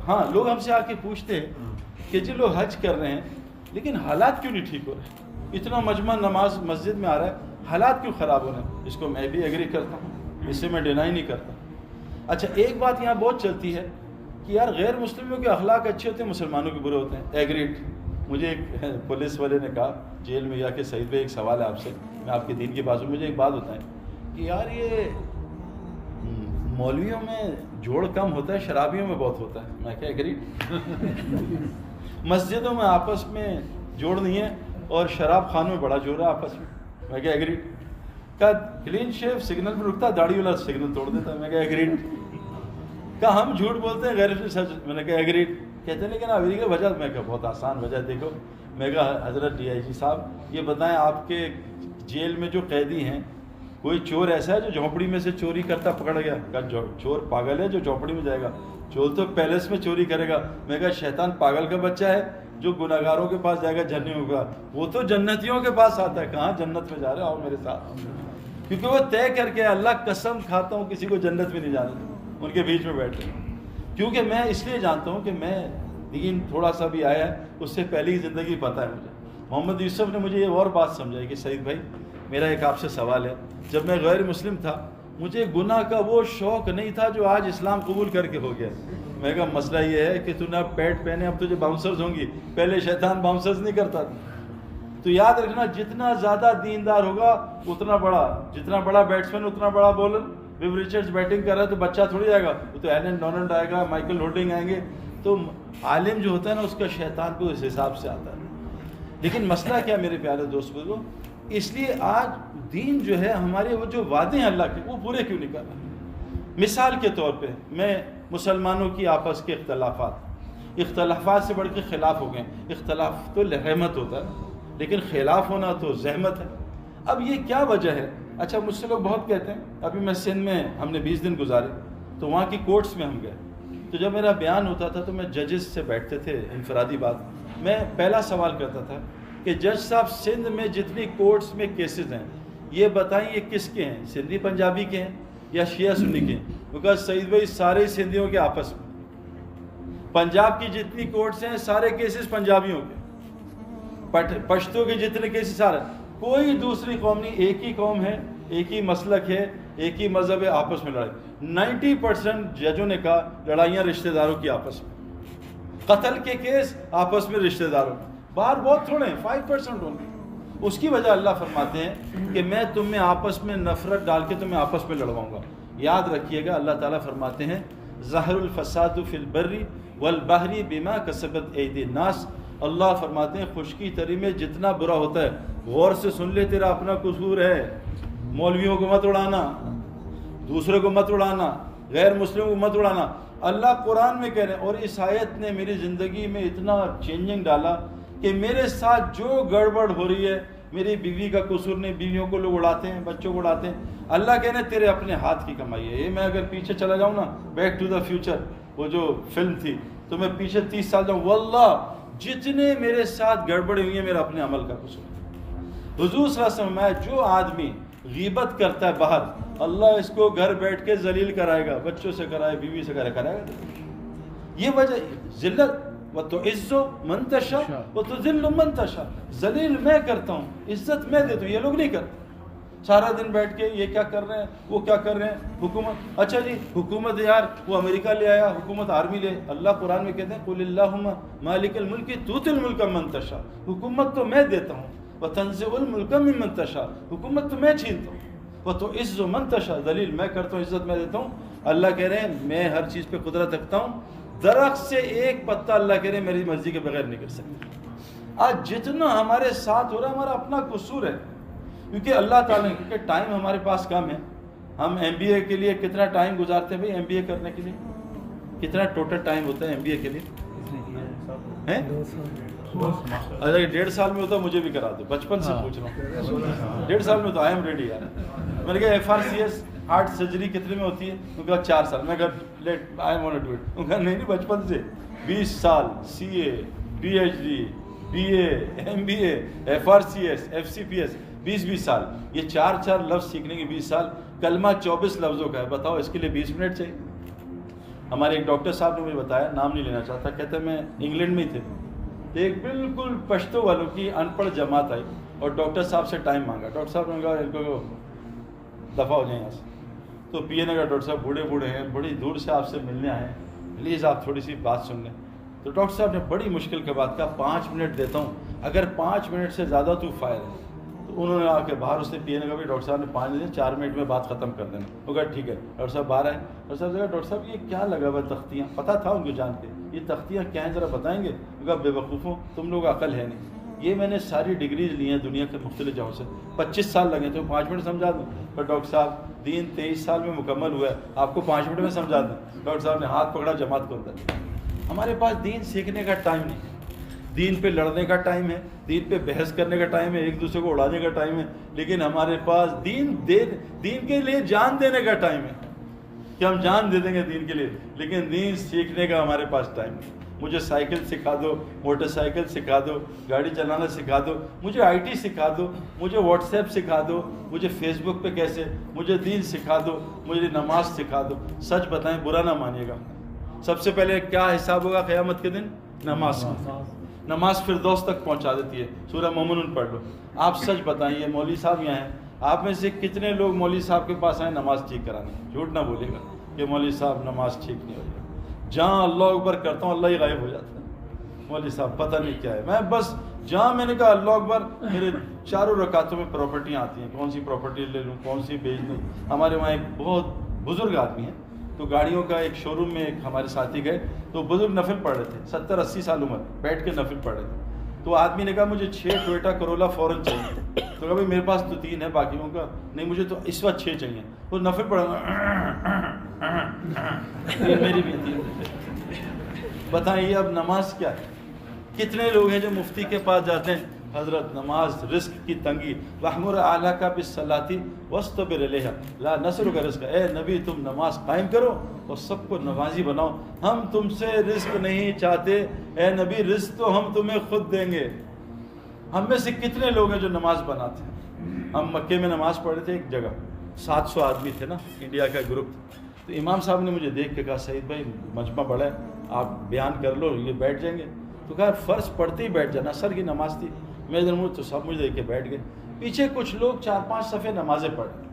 ہاں لوگ ہم سے آ کے پوچھتے ہیں کہ جی لوگ حج کر رہے ہیں لیکن حالات کیوں نہیں ٹھیک ہو رہے، اتنا مجمع نماز مسجد میں آ رہا ہے، حالات کیوں خراب ہو رہے ہیں؟ اس کو میں بھی ایگری کرتا ہوں، اس سے میں ڈینائی نہیں کرتا۔ اچھا ایک بات یہاں بہت چلتی ہے کہ یار غیر مسلموں کے اخلاق اچھے ہوتے ہیں، مسلمانوں کے برے ہوتے ہیں، ایگریڈ۔ مجھے ایک پولیس والے نے کہا جیل میں جا کے، سعید بھائی ایک سوال ہے آپ سے، میں آپ کے دین کے بازو، مجھے ایک بات بتائیں کہ یار یہ مولویوں میں جوڑ کم ہوتا ہے، شرابیوں میں بہت ہوتا ہے۔ میں کہا ایگریڈ۔ مسجدوں میں آپس میں جوڑ نہیں ہے اور شراب خانوں میں بڑا جوڑ ہے آپس میں۔ میں کہا ایگریڈ۔ کہا کلین شیو سگنل پہ رکتا ہے، داڑھی والا سگنل توڑ دیتا ہے۔ میں کہا ایگریڈ۔ کہا ہم جھوٹ بولتے ہیں، غیر سچ۔ میں نے کہا ایگریڈ۔ کہتے ہیں لیکن ابھی کی وجہ، میں کہا بہت آسان وجہ دیکھو۔ میں کہا حضرت ڈی آئی جی صاحب یہ بتائیں آپ کے جیل میں جو قیدی ہیں کوئی چور ایسا ہے جو جھونپڑی میں سے چوری کرتا پکڑ گیا؟ کہا چور پاگل ہے جو جھونپڑی میں جائے گا، چور تو پیلس میں چوری کرے گا۔ میں کہا شیطان پاگل کا بچہ ہے جو گناہگاروں کے پاس جائے گا جہنمیوں کا، وہ تو جنتیوں کے پاس آتا ہے۔ کہاں جنت میں جا رہے آؤ میرے ساتھ، کیونکہ وہ طے کر کے اللہ قسم کھاتا ہوں کسی کو جنت میں نہیں جانے دوں، ان کے بیچ میں بیٹھے۔ کیونکہ میں اس لیے جانتا ہوں کہ میں دین تھوڑا سا بھی آیا ہے، اس سے پہلی زندگی پتہ ہے مجھے۔ محمد یوسف نے مجھے یہ اور بات سمجھائی کہ سعید بھائی میرا ایک آپ سے سوال ہے، جب میں غیر مسلم تھا مجھے گناہ کا وہ شوق نہیں تھا جو آج اسلام قبول کر کے ہو گیا۔ میں کہا مسئلہ یہ ہے کہ تو نے اب پیڈ پہنے، اب تجھے باؤنسرز ہوں گی، پہلے شیطان باؤنسرز نہیں کرتا تھا۔ تو یاد رکھنا جتنا زیادہ دیندار ہوگا اتنا بڑا، جتنا بڑا بیٹسمین اتنا بڑا بولر۔ ویو ریچرڈز بیٹنگ کر رہا ہے تو بچہ تھوڑی آئے گا، وہ تو ایلن ڈونلڈ آئے گا، مائیکل ہولڈنگ آئیں گے۔ تو عالم جو ہوتا ہے نا اس کا شیطان کو اس حساب سے آتا ہے۔ لیکن مسئلہ کیا میرے پیارے دوست بزرگوں، اس لیے آج دین جو ہے ہمارے وہ جو وعدے ہیں اللہ کے وہ پورے کیوں نہیں کر رہا؟ مثال کے طور پہ میں مسلمانوں کی آپس کے اختلافات سے بڑھ کے خلاف ہو گئے۔ اختلاف تو رحمت ہوتا ہے لیکن خلاف ہونا تو زحمت ہے۔ اب یہ کیا وجہ ہے؟ اچھا مجھ سے لوگ بہت کہتے ہیں، ابھی میں سندھ میں ہم نے 20 دن گزارے تو وہاں کی کورٹس میں ہم گئے، تو جب میرا بیان ہوتا تھا تو میں ججز سے بیٹھتے تھے انفرادی بات، میں پہلا سوال کرتا تھا کہ جج صاحب سندھ میں جتنی کورٹس میں کیسز ہیں یہ بتائیں یہ کس کے ہیں، سندھی پنجابی کے ہیں یا شیعہ سنی کے ہیں؟ بیکاز سعید بھائی سارے سندھیوں کے آپس میں، پنجاب کی جتنی کورٹس ہیں سارے کیسز پنجابیوں کے، پشتو کے جتنے کیسز سارے، کوئی دوسری قوم نہیں، ایک ہی قوم ہے، ایک ہی مسلک ہے، ایک ہی مذہب ہے، آپس میں لڑائی۔ 90% ججوں نے کہا لڑائیاں رشتہ داروں کی آپس میں، قتل کے کیس آپس میں رشتہ داروں میں، باہر بہت تھوڑے ہیں، 5% ہوں گے۔ اس کی وجہ اللہ فرماتے ہیں کہ میں تم میں آپس میں نفرت ڈال کے تمہیں آپس میں لڑواؤں گا۔ یاد رکھیے گا اللہ تعالیٰ فرماتے ہیں ظاہر الفساد فی البر والبحر بما کسبت ایدی الناس، اللہ فرماتے ہیں خشکی تری میں جتنا برا ہوتا ہے، غور سے سن لے تیرا اپنا قصور ہے، مولویوں کو مت اڑانا، دوسرے کو مت اڑانا، غیر مسلموں کو مت اڑانا۔ اللہ قرآن میں کہہ رہے ہیں، اور اس آیت نے میری زندگی میں اتنا چینجنگ ڈالا کہ میرے ساتھ جو گڑبڑ ہو رہی ہے میری بیوی کا قصور نہیں، بیویوں کو لوگ اڑاتے ہیں، بچوں کو اڑاتے ہیں، اللہ کہہ رہے ہیں تیرے اپنے ہاتھ کی کمائی ہے۔ یہ میں اگر پیچھے چلا جاؤں نا، بیک ٹو دا فیوچر وہ جو فلم تھی، تو میں پیچھے 30 سال جاؤں، واللہ جتنے میرے ساتھ گڑبڑی ہوئی ہیں میرا اپنے عمل کا قصور ہے۔ حضور صلی اللہ علیہ وسلم میں جو آدمی غیبت کرتا ہے باہر، اللہ اس کو گھر بیٹھ کے ذلیل کرائے گا، بچوں سے کرائے، بیوی سے کرائے گا۔ یہ وجہ ذلت، وَتُعِزُّ مَن تَشَاءُ وَتُذِلُّ مَن تَشَاءُ، ذلیل میں کرتا ہوں، عزت میں دیتا ہوں، یہ لوگ نہیں کرتے۔ سارا دن بیٹھ کے یہ کیا کر رہے ہیں، وہ کیا کر رہے ہیں، حکومت، اچھا جی حکومت یار وہ امریکہ لے آیا، حکومت آرمی لے، اللہ قرآن میں کہتے ہیں قُلِ اللَّهُمَّ مَالِكَ الْمُلْكِ تُؤْتِي الْمُلْكَ مَن تَشَاءُ، حکومت تو میں دیتا ہوں، وَتَنزِعُ الْمُلْكَ مِمَّن تَشَاءُ، حکومت تو میں چھینتا ہوں، وَتُعِزُّ مَن تَشَاءُ، ذلیل میں کرتا ہوں، عزت میں دیتا ہوں۔ اللہ کہہ رہے ہیں میں ہر چیز پہ قدرت رکھتا ہوں، درخت سے ایک پتا اللہ کہہ رہے ہیں میری مرضی کے بغیر نہیں کر سکتے۔ آج جتنا ہمارے ساتھ ہو رہا ہے ہمارا اپنا قصور ہے، کیونکہ اللہ تعالیٰ نے، کیونکہ ٹائم ہمارے پاس کم ہے۔ ہم ایم بی اے کے لیے کتنا ٹائم گزارتے ہیں بھائی؟ ایم بی اے کرنے کے لیے کتنا ٹوٹل ٹائم ہوتا ہے ایم بی اے کے لیے؟ اگر 1.5 سال میں ہوتا مجھے بھی کرا دو، بچپن سے پوچھ رہا ہوں، 1.5 سال میں تو آئی ایم ریڈی یار۔ میں نے کہا F R C S heart surgery کتنے میں ہوتی ہے؟ ان کا 4 سال۔ میں کہا let I want to do it. ان کا نہیں بچپن سے 20 سال، C A, P H D, B A, M B A, F R C S, F C P S, 20 سال، یہ 4 لفظ سیکھنے کے 20 سال، کلمہ 24 لفظوں کا ہے، بتاؤ اس کے لیے 20 منٹ چاہیے؟ ہمارے ایک ڈاکٹر صاحب نے مجھے بتایا, نام نہیں لینا چاہتا, کہتے میں انگلینڈ میں ہی تھے, ایک بالکل پشتو والوں کی ان پڑھ جماعت آئی اور ڈاکٹر صاحب سے ٹائم مانگا. ڈاکٹر صاحب نے کہا ان کو دفعہ ہو جائیں یہاں سے. تو پی اے نے کہا ڈاکٹر صاحب بوڑھے ہیں, بڑی دور سے آپ سے ملنے آئے ہیں, پلیز آپ تھوڑی سی بات سن لیں. تو ڈاکٹر صاحب نے بڑی مشکل کے بعد کہا 5 منٹ دیتا ہوں, اگر 5 منٹ سے زیادہ تو فائر ہے. تو انہوں نے آ کے باہر, اس نے پی اے نے کہا بھائی ڈاکٹر صاحب نے 5 دن 4 منٹ میں بات ختم کر دینا. وہ کہا ٹھیک ہے. ڈاکٹر صاحب باہر آئے. ڈاکٹر صاحب نے کہا ڈاکٹر صاحب یہ کیا لگا ہوا ہے تختیاں, پتہ تھا ان کو جان کے, یہ تختیاں کیا ہیں ذرا بتائیں گے؟ وہ کہا بے وقوفوں, تم لوگ عقل ہے نہیں, یہ میں نے ساری ڈگریز لی ہیں دنیا کے مختلف جگہوں سے, 25 سال لگے تھے, 5 منٹ سمجھا دوں؟ پر ڈاکٹر صاحب دین 23 سال میں مکمل ہوا ہے, آپ کو 5 منٹ میں سمجھا دوں؟ ڈاکٹر صاحب نے ہاتھ پکڑا, جماعت کو اندر. ہمارے پاس دین سیکھنے کا ٹائم نہیں ہے, دین پہ لڑنے کا ٹائم ہے, دین پہ بحث کرنے کا ٹائم ہے, ایک دوسرے کو اڑانے کا ٹائم ہے, لیکن ہمارے پاس دین کے لیے جان دینے کا ٹائم ہے کہ ہم جان دے دیں گے دین کے لیے, لیکن دین سیکھنے کا ہمارے پاس ٹائم نہیں. مجھے سائیکل سکھا دو, موٹر سائیکل سکھا دو, گاڑی چلانا سکھا دو, مجھے آئی ٹی سکھا دو, مجھے واٹس ایپ سکھا دو, مجھے فیس بک پہ کیسے, مجھے دین سکھا دو, مجھے نماز سکھا دو. سچ بتائیں, برا نہ مانیے گا, سب سے پہلے کیا حساب ہوگا قیامت کے دن؟ نماز کا. نماز فردوس تک پہنچا دیتی ہے. سورہ مومنون پڑھ لو. آپ سچ بتائیں, یہ مولوی صاحب یہاں ہیں, آپ میں سے کتنے لوگ مولوی صاحب کے پاس آئے نماز ٹھیک کرانے؟ جھوٹ نہ بولے گا کہ مولوی صاحب نماز ٹھیک نہیں ہو رہی. جہاں اللہ اکبر کرتا ہوں اللہ ہی غائب ہو جاتا ہے. مولوی صاحب پتہ نہیں کیا ہے, میں بس جہاں میں نے کہا اللہ اکبر, میرے چاروں رکعتوں میں پراپرٹیاں آتی ہیں, کون سی پراپرٹی لے لوں, کون سی بیچ لوں. ہمارے وہاں ایک بہت بزرگ آدمی ہیں, تو گاڑیوں کا ایک شو روم میں ایک ہمارے ساتھی گئے, تو بزرگ نفل پڑھ رہے تھے, 70-80 سال عمر, بیٹھ کے نفل پڑھ رہے تھے. تو آدمی نے کہا مجھے 6 ٹویوٹا کرولا فوراً چاہیے. تو کہا بھائی میرے پاس تو 3 ہے, باقیوں کا نہیں, مجھے تو اس وقت 6 چاہیے. وہ نفل پڑھا, میری بھی 3. بتائیے اب نماز کیا ہے؟ کتنے لوگ ہیں جو مفتی کے پاس جاتے ہیں, حضرت نماز رزق کی تنگی, وَأْمُرْ أَهْلَكَ بِالصَّلَاةِ وَاصْطَبِرْ عَلَيْهَا لَا نَسْأَلُكَ رِزْقًا. اے نبی تم نماز قائم کرو اور سب کو نمازی بناؤ, ہم تم سے رزق نہیں چاہتے, اے نبی رزق تو ہم تمہیں خود دیں گے. ہم میں سے کتنے لوگ ہیں جو نماز بناتے ہیں؟ ہم مکے میں نماز پڑھ رہے تھے, ایک جگہ 700 آدمی تھے نا, انڈیا کا گروپ. تو امام صاحب نے مجھے دیکھ کے کہا سعید بھائی مجمع بڑا ہے, آپ بیان کر لو, یہ بیٹھ جائیں گے. تو کہا فرض پڑھتے ہی بیٹھ جانا, اثر کی نماز تھی. میں ادھر منہ, تو سب مجھے دیکھ کے بیٹھ گئے. پیچھے کچھ لوگ 4-5 صفحے نمازیں پڑھ رہے.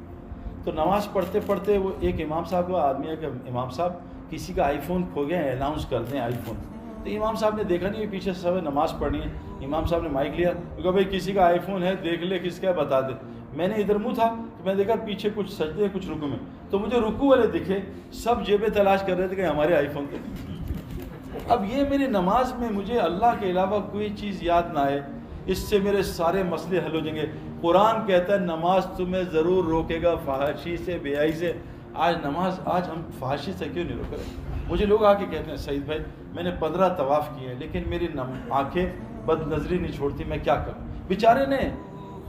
تو نماز پڑھتے پڑھتے وہ ایک امام صاحب کا آدمی ہے کہ امام صاحب کسی کا آئی فون کھو گیا, اناؤنس کر دیں آئی فون. تو امام صاحب نے دیکھا نہیں, پیچھے سب نماز پڑھنی ہے. امام صاحب نے مائک لیا, کہا بھائی کسی کا آئی فون ہے دیکھ لے, کس کا بتا دے. میں نے ادھر منہ تھا تو میں دیکھا پیچھے کچھ سجدے کچھ رکوع میں, تو مجھے رکوع والے دکھے, سب جیبیں تلاش کر رہے تھے کہ ہمارے آئی فون تھے. اب یہ میری نماز میں مجھے اللہ کے علاوہ کوئی چیز یاد نہ آئے, اس سے میرے سارے مسئلے حل ہو جائیں گے. قرآن کہتا ہے نماز تمہیں ضرور روکے گا فحاشی سے, بے حیائی سے. آج ہم فحاشی سے کیوں نہیں روک رہے؟ مجھے لوگ آ کے کہتے ہیں سعید بھائی میں نے 15 طواف کیے ہیں لیکن میری آنکھیں بد نظری نہیں چھوڑتی, میں کیا کروں؟ بیچارے نے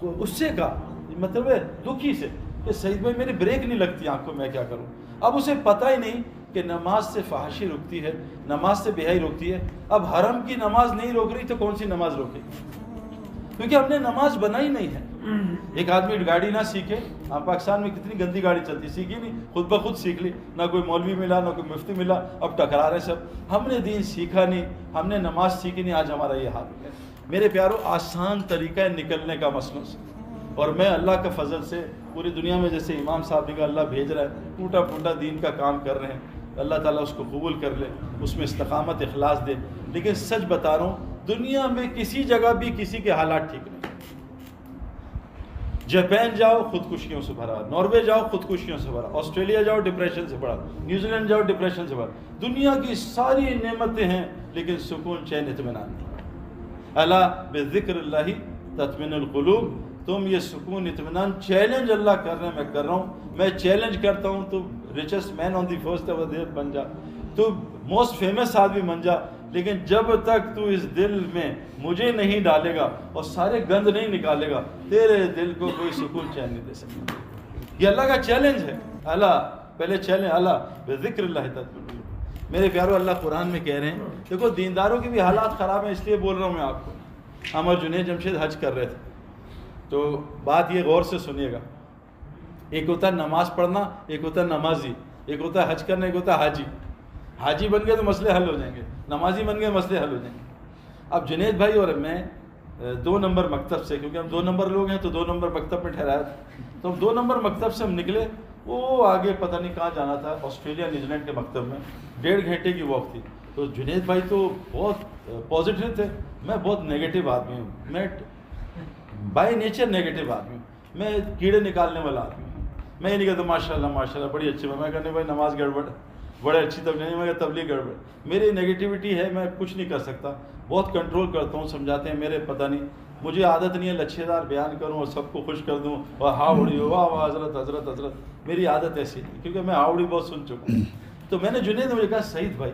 اس سے کہا, مطلب ہے دکھی سے, کہ سعید بھائی میری بریک نہیں لگتی آنکھوں, میں کیا کروں؟ اب اسے پتہ ہی نہیں کہ نماز سے فحاشی رکتی ہے, نماز سے بے حیائی روکتی ہے. اب حرم کی نماز نہیں روک رہی تو کون سی نماز روکے؟ کیونکہ ہم نے نماز بنائی نہیں ہے. ایک آدمی گاڑی نہ سیکھے, آپ پاکستان میں کتنی گندی گاڑی چلتی, سیکھی نہیں, خود بخود سیکھ لی, نہ کوئی مولوی ملا نہ کوئی مفتی ملا, اب ٹکرا رہے سب. ہم نے دین سیکھا نہیں, ہم نے نماز سیکھی نہیں, آج ہمارا یہ حال ہے. میرے پیارو, آسان طریقہ ہے نکلنے کا مسئلہ سے. اور میں اللہ کے فضل سے پوری دنیا میں جیسے امام صاحب نے کہا اللہ بھیج رہا ہے, ٹوٹا پھوٹا دین کا کام کر رہے ہیں, اللہ تعالیٰ اس کو قبول کر لے, اس میں استقامت اخلاص دے. لیکن سچ بتا رہا ہوں, دنیا میں کسی جگہ بھی کسی کے حالات ٹھیک نہیں. جاپان جاؤ خودکشیوں سے بھرا, ناروے جاؤ خودکشیوں سے بھرا, آسٹریلیا جاؤ ڈپریشن سے بھرا, نیوزی لینڈ جاؤ ڈپریشن سے بھرا. دنیا کی ساری نعمتیں ہیں لیکن سکون چین اطمینان نہیں. الا بذکر اللہ تطمئن القلوب. تم یہ سکون اطمینان, چیلنج اللہ کر رہے ہیں, میں کر رہا ہوں, میں چیلنج کرتا ہوں, تو richest man on the first of the earth بن جا, تو موسٹ فیمس آدمی بن جا, لیکن جب تک تو اس دل میں مجھے نہیں ڈالے گا اور سارے گند نہیں نکالے گا, تیرے دل کو کوئی سکون چین نہیں دے سکتا. یہ اللہ کا چیلنج ہے. اللہ پہلے چیلنج, اللہ بذکر اللہ تطمئن. میرے پیارو, اللہ قرآن میں کہہ رہے ہیں, دیکھو دینداروں کے بھی حالات خراب ہیں, اس لیے بول رہا ہوں میں آپ کو. ہم اور جنید جمشید حج کر رہے تھے, تو بات یہ غور سے سنیے گا. ایک ہوتا ہے نماز پڑھنا, ایک ہوتا ہے نمازی, ایک ہوتا ہے حج کرنا, ایک ہوتا ہے حاجی. حاجی بن گئے تو مسئلے حل ہو جائیں گے، نمازی بن گئے مسئلے حل ہو جائیں گے۔ اب جنید بھائی اور میں 2 نمبر مکتب سے، کیونکہ ہم 2 نمبر لوگ ہیں تو 2 نمبر مکتب میں ٹھہرایا تھا، تو ہم 2 نمبر مکتب سے ہم نکلے، وہ آگے پتہ نہیں کہاں جانا تھا، آسٹریلیا نیوزی لینڈ کے مکتب میں 1.5 گھنٹے کی واک تھی۔ تو جنید بھائی تو بہت پازیٹیو تھے، میں بہت نیگیٹو آدمی ہوں، میں بائی نیچر نیگیٹو آدمی ہوں، میں کیڑے نکالنے والا آدمی ہوں، میں یہ نہیں کہتا ماشاء اللہ بڑی اچھی بات، میں کہنے بھائی نماز گڑبڑ، بڑے اچھی تبلیغ، میں تبلیغ گڑبڑ، میری نیگیٹیوٹی ہے، میں کچھ نہیں کر سکتا، بہت کنٹرول کرتا ہوں، سمجھاتے ہیں میرے پتہ نہیں، مجھے عادت نہیں ہے لچھے دار بیان کروں اور سب کو خوش کر دوں اور ہاوڑی واہ واہ حضرت حضرت حضرت، میری عادت ایسی نہیں، کیونکہ میں ہاوڑی بہت سن چکا ہوں۔ تو میں نے جنید نے مجھے کہا سعید بھائی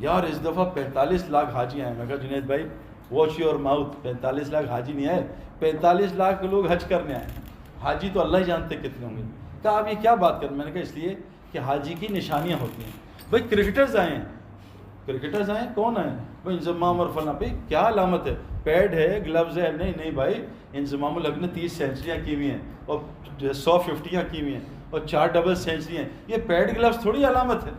یار اس دفعہ 45 لاکھ حاجی آئے، میں کہا جنید بھائی واچ یور ماؤتھ، 45 لاکھ حاجی نہیں آئے، 45 لاکھ لوگ حج کرنے آئے، حاجی تو اللہ ہی جانتے کتنے ہوں گے۔ کہا آپ یہ کیا بات کر، میں نے کہا اس لیے کہ حاجی کی نشانیاں ہوتی ہیں، بھائی کرکٹرز آئے ہیں، کرکٹرز آئے کون آئے بھائی انضمام اور فلاں، بھائی کیا علامت ہے، پیڈ ہے گلوز ہے، نہیں بھائی انضمام الحق نے 30 سینچریاں کی ہوئی ہیں اور 150 کی ہوئی ہیں اور 4 ڈبل سینچری ہیں، یہ پیڈ گلوز تھوڑی علامت ہے،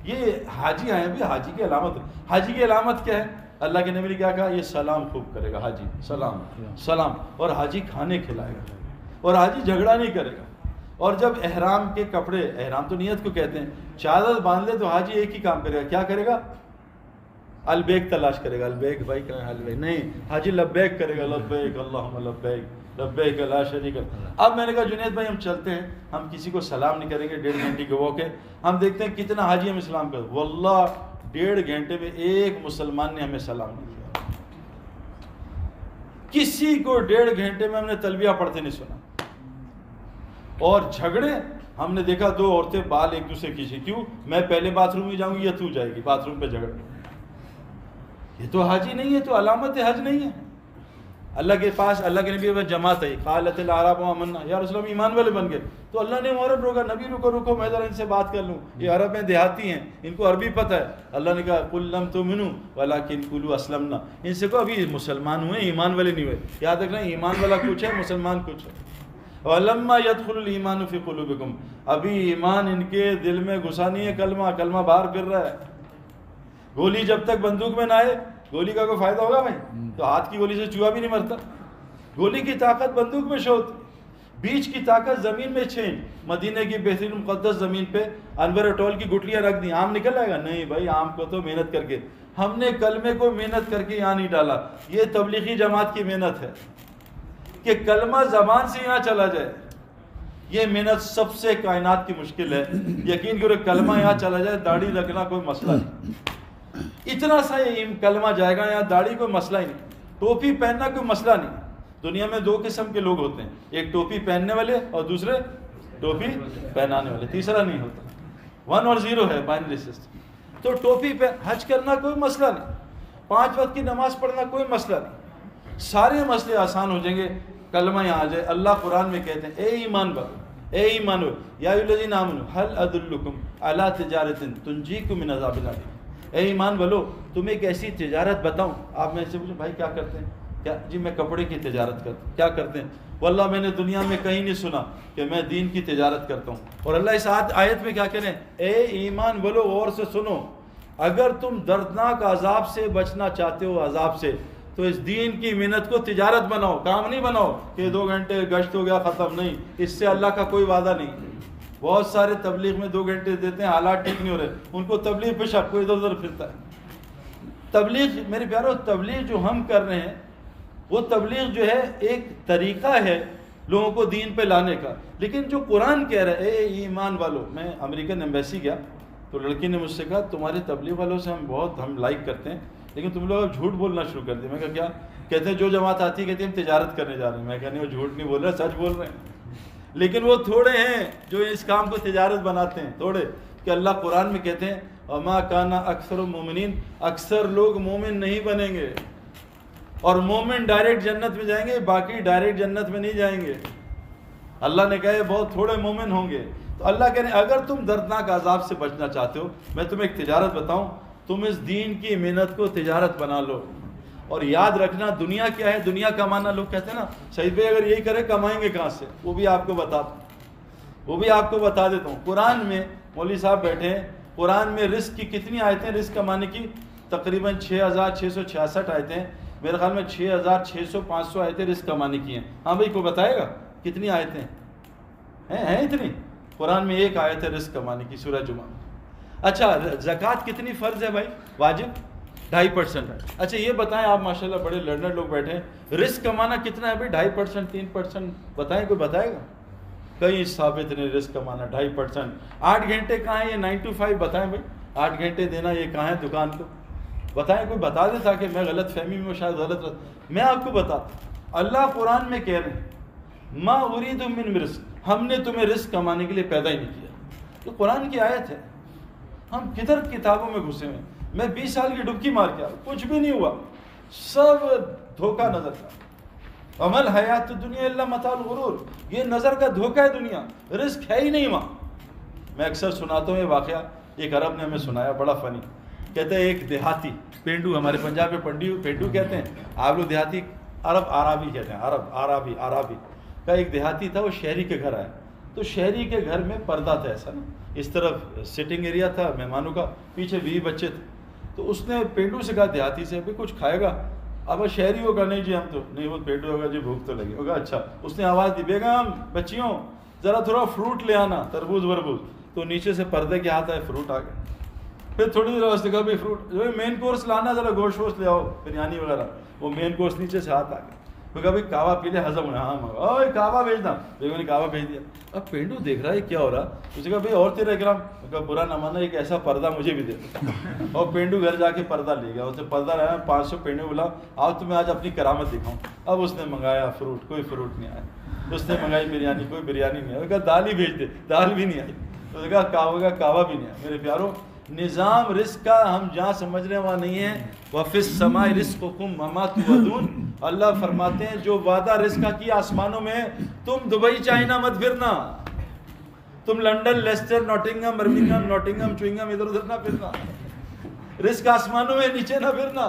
یہ حاجی آئے ہیں بھائی، حاجی کی علامت ہے۔ حاجی کی علامت کیا ہے؟ اللہ کے نبی نے کیا کہا؟ یہ سلام خوب کرے گا حاجی، سلام، اور حاجی کھانے کھلائے گا، اور حاجی جھگڑا نہیں کرے گا، اور جب احرام کے کپڑے، احرام تو نیت کو کہتے ہیں، چادر باندھ لے تو حاجی ایک ہی کام کرے گا، کیا کرے گا؟ البیک تلاش کرے گا، البیک بھائی کہاں ہے البیک، نہیں حاجی لبیک کرے گا، لبیک اللہم لبیک لبیک لا شریک لک۔ اب میں نے کہا جنید بھائی ہم چلتے ہیں، ہم کسی کو سلام نہیں کریں گے، 1.5 گھنٹے کے واک ہے، ہم دیکھتے ہیں کتنا حاجی ہم اسلام کر، واللہ 1.5 گھنٹے میں ایک مسلمان نے ہمیں سلام نہیں کیا، کسی کو 1.5 گھنٹے میں ہم نے تلبیہ پڑھتے نہیں سنا، اور جھگڑے ہم نے دیکھا 2 عورتیں بال ایک دوسرے کھینچیں، کیوں؟ میں پہلے باتھ روم میں جاؤں گی یا تو جائے گی باتھ روم پہ جھگڑ، یہ تو حاجی نہیں ہے، تو علامت حج نہیں ہے۔ اللہ کے پاس، اللہ کے نبی پاس جماعت ہے، قالت الاعراب آمنا، یا رسول اللہ ایمان والے بن گئے، تو اللہ نے عورت روکا، نبی رکو میں ذرا ان سے بات کر لوں، یہ عرب میں دیہاتی ہیں، ان کو عربی پتہ ہے، اللہ نے کہا قل لم تؤمنوا ولکن قولوا اسلمنا، ان سے کہو ابھی مسلمان ہوئے، ایمان والے نہیں ہوئے، یاد رکھنا ایمان والا کچھ ہے، مسلمان کچھ ہے، وَلَمَّا يَدْخُلُ الْإِيمَانُ فِي قُلُوبِكُمْ، ابھی ایمان ان کے دل میں گھسا نہیں ہے، کلمہ باہر پھر رہا ہے، گولی جب تک بندوق میں نہ آئے، گولی کا کوئی فائدہ ہوگا بھائی؟ تو ہاتھ کی گولی سے چوہا بھی نہیں مرتا، گولی کی طاقت بندوق میں شوت، بیچ کی طاقت زمین میں چھین، مدینہ کی بہترین مقدس زمین پہ انور اٹول کی گٹلیاں رکھ دی، آم نکل آئے گا؟ نہیں بھائی، آم کو تو محنت کر کے، ہم نے کلمے کو محنت کر کے یہاں نہیں ڈالا، یہ تبلیغی جماعت کی محنت ہے کہ کلمہ زبان سے یہاں چلا جائے، یہ محنت سب سے کائنات کی مشکل ہے، یقین کرو کلمہ یہاں چلا جائے، داڑھی رکھنا کوئی مسئلہ نہیں، اتنا سا یہ کلمہ جائے گا یہاں، داڑھی کوئی مسئلہ ہی نہیں، ٹوپی پہننا کوئی مسئلہ نہیں۔ دنیا میں 2 قسم کے لوگ ہوتے ہیں، ایک ٹوپی پہننے والے اور دوسرے ٹوپی پہنانے والے، تیسرا نہیں ہوتا، 1 اور 0 ہے بائنری سسٹم۔ تو ٹوپی پہ حج کرنا کوئی مسئلہ نہیں، 5 وقت کی نماز پڑھنا کوئی مسئلہ نہیں، سارے مسئلے آسان ہو جائیں گے، کلمہ یہاں آ جائے۔ اللہ قرآن میں کہتے ہیں اے ایمان والو یا ایھا الذین آمنوا هل ادلکم علی تجارۃ تنجیکم من عذاب الیم، اے ایمان والو تمہیں ایک ایسی تجارت بتاؤں۔ آپ میں سے پوچھیں بھائی کیا کرتے ہیں؟ کیا جی میں کپڑے کی تجارت کرتا ہوں۔ کیا کرتے ہیں؟ واللہ میں نے دنیا میں کہیں نہیں سنا کہ میں دین کی تجارت کرتا ہوں۔ اور اللہ اس آیت میں کیا کہہ رہے ہیں؟ اے ایمان والو غور سے سنو، اگر تم دردناک عذاب سے بچنا چاہتے ہو، عذاب سے، تو اس دین کی محنت کو تجارت بناؤ، کام نہیں بناؤ کہ 2 گھنٹے گشت ہو گیا ختم، نہیں، اس سے اللہ کا کوئی وعدہ نہیں۔ بہت سارے تبلیغ میں 2 گھنٹے دیتے ہیں، حالات ٹھیک نہیں ہو رہے، ان کو تبلیغ پہ شک، کوئی ادھر ادھر پھرتا ہے۔ تبلیغ میرے پیارو، تبلیغ جو ہم کر رہے ہیں وہ تبلیغ جو ہے ایک طریقہ ہے لوگوں کو دین پہ لانے کا، لیکن جو قرآن کہہ رہا ہے اے ایمان والو، میں امریکن ایمبیسی گیا تو لڑکی نے مجھ سے کہا تمہارے تبلیغ والوں سے ہم لائک کرتے ہیں، لیکن تم لوگ اب جھوٹ بولنا شروع کر دیا۔ میں کہا کیا؟ کہتے ہیں جو جماعت آتی ہے کہتے ہیں ہم تجارت کرنے جا رہے ہیں۔ میں کہا نہیں، وہ جھوٹ نہیں بول رہے، سچ بول رہے ہیں، لیکن وہ تھوڑے ہیں جو اس کام کو تجارت بناتے ہیں، تھوڑے، کہ اللہ قرآن میں کہتے ہیں وما کان اکثر المؤمنین، اکثر لوگ مومن نہیں بنیں گے، اور مومن ڈائریکٹ جنت میں جائیں گے، باقی ڈائریکٹ جنت میں نہیں جائیں گے۔ اللہ نے کہا ہے بہت تھوڑے مومن ہوں گے۔ تو اللہ کہہ رہے ہیں اگر تم دردناک عذاب سے بچنا چاہتے ہو، میں تمہیں ایک تجارت بتاؤں، تم اس دین کی محنت کو تجارت بنا لو، اور یاد رکھنا دنیا کیا ہے، دنیا کمانا، لوگ کہتے ہیں نا سعید بھائی اگر یہی کرے کمائیں گے کہاں سے، وہ بھی آپ کو بتا دیتا ہوں۔ قرآن میں مولوی صاحب بیٹھے ہیں، قرآن میں رزق کی کتنی آیتیں رزق کمانے کی؟ تقریباً 6666 آیتیں، میرے خیال میں 6600 500 آیتیں رزق کمانے کی ہیں. ہاں بھائی کوئی بتائے گا کتنی آیتیں ہیں اتنی؟ قرآن میں ایک آیت ہے رزق کمانے کی، سورہ جمعہ میں. اچھا زکوٰۃ کتنی فرض ہے بھائی؟ واجب 2.5%. اچھا یہ بتائیں آپ ماشاءاللہ بڑے لرنر لوگ بیٹھے ہیں، رزق کمانا کتنا ہے بھائی؟ 2.5% 3%؟ بتائیں کوئی بتائے گا؟ کہیں ثابت نہیں رزق کمانا 2.5%. 8 گھنٹے کہاں ہیں یہ 9 to 5؟ بتائیں بھائی 8 گھنٹے دینا یہ کہاں ہے دکان کو؟ بتائیں کوئی بتا دے تاکہ میں غلط فہمی میں شاید غلط میں آپ کو بتاتا ہوں. اللہ قرآن میں کہہ رہے ہیں ما اريد من رزق، ہم نے تمہیں رزق کمانے کے لیے پیدا ہی نہیں کیا. تو قرآن کی آیت ہے. ہم کدھر کتابوں میں گھسے ہوئے ہیں. میں 20 سال کی ڈبکی مار کے آیا، کچھ بھی نہیں ہوا، سب دھوکہ نظر کا. عمل حیات دنیا اللہ متاع الغرور، یہ نظر کا دھوکہ ہے دنیا، رزق ہے ہی نہیں وہاں. میں اکثر سناتا ہوں یہ واقعہ، ایک عرب نے ہمیں سنایا، بڑا فنی. کہتے ہیں ایک دیہاتی پینڈو، ہمارے پنجاب میں پینڈو کہتے ہیں، آپ لوگ دیہاتی عربی کہتے ہیں، عربی کا ایک دیہاتی تھا. وہ شہری کے گھر آیا تو شہری کے گھر میں پردہ تھا ایسا نا، اس طرف سٹنگ ایریا تھا مہمانوں کا، پیچھے بیوی بچے تھے. تو اس نے پینڈو سے کہا دیہاتی سے بھی کچھ کھائے گا؟ اب شہری ہوگا نہیں جی ہم تو نہیں، وہ پینڈو ہوگا جی بھوک تو لگی ہوگا. اچھا اس نے آواز دی بیگم بچیوں ذرا تھوڑا فروٹ لے آنا، تربوز وربوز. تو نیچے سے پردے کے ہاتھ آئے، فروٹ آ گئے. پھر تھوڑی دیر اس نے کہا بھائی فروٹ جو مین کورس لانا، ذرا گوشت ووشت لے آؤ بریانی وغیرہ. وہ مین کورس نیچے سے ہاتھ آ گئے. تو کہا بھائی کعوہ پی لے، ہضم ہونا. ہاں اوے کعوہ بھیجنا. بیگم نے کعوہ بھیج دیا. اب پینڈو دیکھ رہا ہے کیا ہو رہا. اس نے کہا بھائی اور تیرا اکرام. کہا برا نہ مانا ایک ایسا پردہ مجھے بھی دے. اور پینڈو گھر جا کے پردہ لے گیا. اسے پردہ لایا، 500 پینڈو بولا آؤ تمہیں آج اپنی کرامت دکھاؤں. اب اس نے منگایا فروٹ، کوئی فروٹ نہیں آیا. اس نے منگائی بریانی، کوئی بریانی نہیں آئی. کہا دال ہی بھیج دے، دال بھی نہیں آئی. اس نے کہا کعوہ بھی نہیں آیا. میرے پیاروں نظام رزق کا ہم جہاں سمجھ رہے ہیں وہاں نہیں ہے. وَفِي السَّمَاءِ رِزْقُكُمْ وَمَا تُوعَدُونَ، اللہ فرماتے ہیں جو وعدہ رزق کا کیا آسمانوں میں، تم دبئی چائنا مت پھرنا، تم London Leicester Nottingham Birmingham chewing gum ادھر ادھر نہ پھرنا. رزق آسمانوں میں نیچے نہ پھرنا،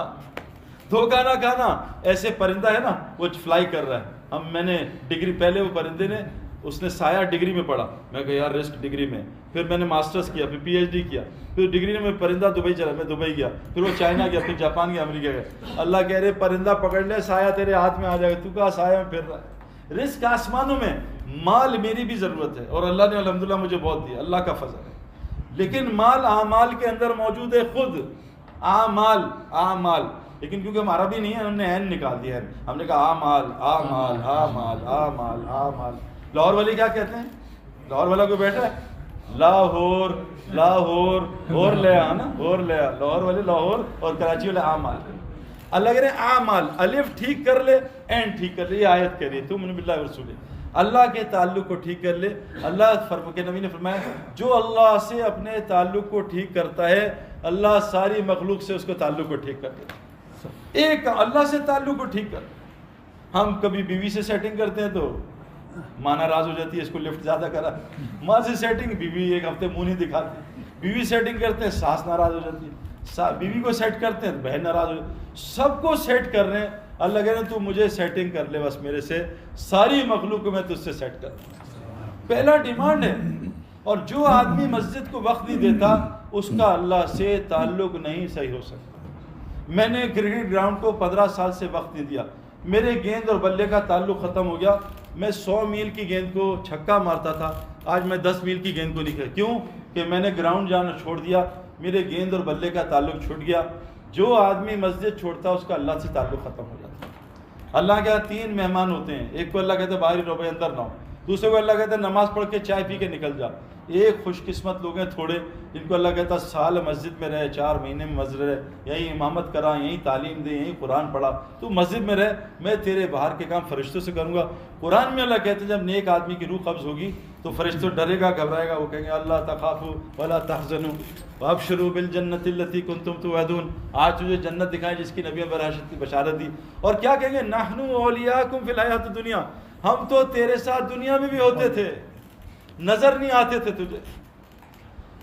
دھوکہ نہ کھانا. ایسے پرندہ ہے نا وہ فلائی کر رہا ہے. میں نے ڈگری پہلے وہ پرندے نے اس نے سایہ ڈگری میں پڑھا. میں کہا یار رزق ڈگری میں. پھر میں نے ماسٹرز کیا، پھر PhD کیا، پھر ڈگری میں پرندہ دبئی چلا، میں دبئی گیا، پھر وہ چائنا گیا، پھر جاپان گیا، امریکہ گیا. اللہ کہہ رہے پرندہ پکڑ لے، سایہ تیرے ہاتھ میں آ جائے گا. تو کہا سایہ میں پھر رہا ہے. رزق آسمانوں میں. مال میری بھی ضرورت ہے اور اللہ نے الحمدللہ مجھے بہت دیا، اللہ کا فضل ہے. لیکن مال اعمال کے اندر موجود ہے. خود اعمال لیکن کیونکہ ہم عربی نہیں ہے ہم نے عین نکال دیا ہے. ہم نے کہا اعمال. لاہور والے کیا کہتے ہیں؟ لاہور والا کوئی بیٹھا ہے؟ لاہور اور لیا نا، اور لیا. لاہور والے لاہور اور کراچی والے اعمال. اللہ کہہ رہے ہیں اعمال، الف ٹھیک کر لے، این ٹھیک کر لے. یہ آیت کہہ رہی ہے تؤمن باللہ ورسولہ، اللہ کے تعلق کو ٹھیک کر لے. اللہ کے نبی نے فرمایا جو اللہ سے اپنے تعلق کو ٹھیک کرتا ہے اللہ ساری مخلوق سے اس کو تعلق کو ٹھیک کر دیتا. ایک اللہ سے تعلق کو ٹھیک کر. ہم کبھی بیوی سے سیٹنگ کرتے ہیں تو ماں ناراض ہو جاتی ہے، اس کو لفٹ زیادہ کرا. ماں سے سیٹنگ، بیوی ایک ہفتے منہ نہیں دکھاتی. بیوی سیٹنگ کرتے ہیں، ساس ناراض ہو جاتی ہے. بیوی کو سیٹ کرتے ہیں بہن ناراض ہو جاتی ہے. سب کو سیٹ کر رہے ہیں. اللہ کہہ رہے ہیں تو مجھے سیٹنگ کر لے بس میرے سے، ساری مخلوق کو میں تجھ سے سیٹ کر دوں. پہلا ڈیمانڈ ہے. اور جو آدمی مسجد کو وقت نہیں دیتا اس کا اللہ سے تعلق نہیں صحیح ہو سکتا. میں نے کرکٹ گراؤنڈ کو 15 سال سے وقت نہیں دیا. میرے گیند اور بلے کا تعلق ختم ہو گیا. میں 100 میل کی گیند کو چھکا مارتا تھا، آج میں 10 میل کی گیند کو نہیں کھیلتا. کیوں کہ میں نے گراؤنڈ جانا چھوڑ دیا، میرے گیند اور بلے کا تعلق چھوٹ گیا. جو آدمی مسجد چھوڑتا اس کا اللہ سے تعلق ختم ہو جاتا. اللہ کے 3 مہمان ہوتے ہیں. ایک کو اللہ کہتا ہے باہر ہی رہو بھائی، اندر نہ ہو. دوسرے کو اللہ کہتا ہے نماز پڑھ کے چائے پی کے نکل جا. ایک خوش قسمت لوگ ہیں تھوڑے جن کو اللہ کہتا ہے سال مسجد میں رہے، 4 مہینے میں مسجد رہے، یہیں امامت کرا، یہیں تعلیم دے، یہیں قرآن پڑھا، تو مسجد میں رہ، میں تیرے باہر کے کام فرشتوں سے کروں گا. قرآن میں اللہ کہتے ہیں جب نیک آدمی کی روح قبض ہوگی تو فرشتوں ڈرے گا، گھبرائے گا. وہ کہیں گے اللہ تخافوا ولا تحزنوا وابشروا بالجنۃ التي كنتم توعدون. آج تجھے جنت دکھائیں جس کی نبی براشت کی بشارت دی. اور کیا کہیں گے نحن اولیاءکم فی الحیاۃ الدنیا، ہم تو تیرے ساتھ دنیا میں بھی ہوتے تھے، نظر نہیں آتے تھے تجھے.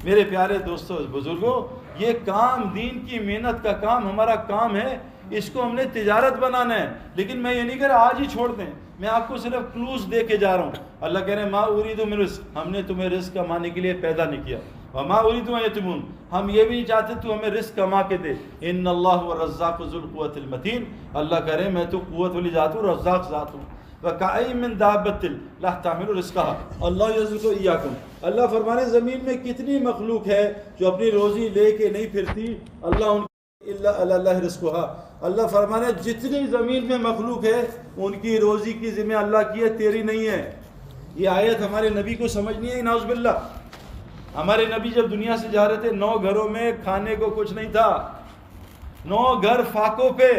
میرے پیارے دوستو بزرگوں، یہ کام دین کی محنت کا کام ہمارا کام ہے، اس کو ہم نے تجارت بنانا ہے. لیکن میں یہ نہیں کہہ رہا آج ہی چھوڑ دیں، میں آپ کو صرف کلوز دے کے جا رہا ہوں. اللہ کہہ رہے ہیں ما اريد من رزق، ہم نے تمہیں رزق کمانے کے لیے پیدا نہیں کیا. وما اریدو ان یتمون، ہم یہ بھی نہیں چاہتے تو ہمیں رزق کما کے دے، ان اللہ هو الرزاق ذو القوۃ المتین، اللہ کرے میں تو قوت والی ذات ہوں، رزاق ذات ہوں۔ وَكَأَيٍّ مِّن دَابَّةٍ لَا تَحْمِلُ رِزْقَهَا اللہ یرزقُ وَإِيَّاكُمْ، اللہ فرمانے زمین میں کتنی مخلوق ہے جو اپنی روزی لے کے نہیں پھرتی، اللہ ان الا اللہ رزقها، اللہ فرمانے جتنی زمین میں مخلوق ہے ان کی روزی کی ذمہ اللہ کی ہے، تیری نہیں ہے۔ یہ آیت ہمارے نبی کو سمجھنی ہے، نعوذ باللہ۔ ہمارے نبی جب دنیا سے جا رہے تھے 9 گھروں میں کھانے کو کچھ نہیں تھا، 9 گھر فاقوں پہ۔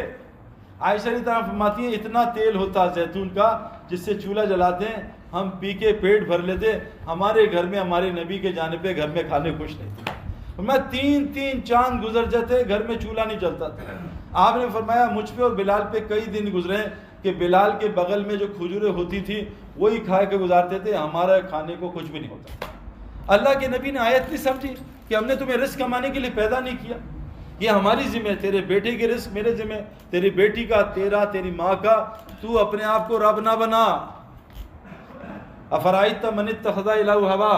عائشہ رضی اللہ عنہا فرماتی ہیں اتنا تیل ہوتا زیتون کا جس سے چولہا جلاتے ہیں، ہم پی کے پیٹ بھر لیتے، ہمارے گھر میں ہمارے نبی کے جانے پہ گھر میں کھانے کچھ نہیں تھے۔ میں 3 چاند گزر جاتے گھر میں چولہا نہیں جلتا تھا۔ آپ نے فرمایا مجھ پہ اور بلال پہ کئی دن گزرے کہ بلال کے بغل میں جو کھجوریں ہوتی تھی وہی کھا کے گزارتے تھے، ہمارا کھانے کو کچھ بھی نہیں ہوتا۔ اللہ کے نبی نے آیت نہیں سمجھی کہ ہم نے تمہیں رزق کمانے کے لیے پیدا نہیں کیا، یہ ہماری ذمہ ہے، تیرے بیٹے کے رزق میرے ذمہ، تیری بیٹی کا، تیرا، تیری ماں کا، تو اپنے آپ کو رب نہ بنا۔ افرائیت من اتخذ الہ ہوا،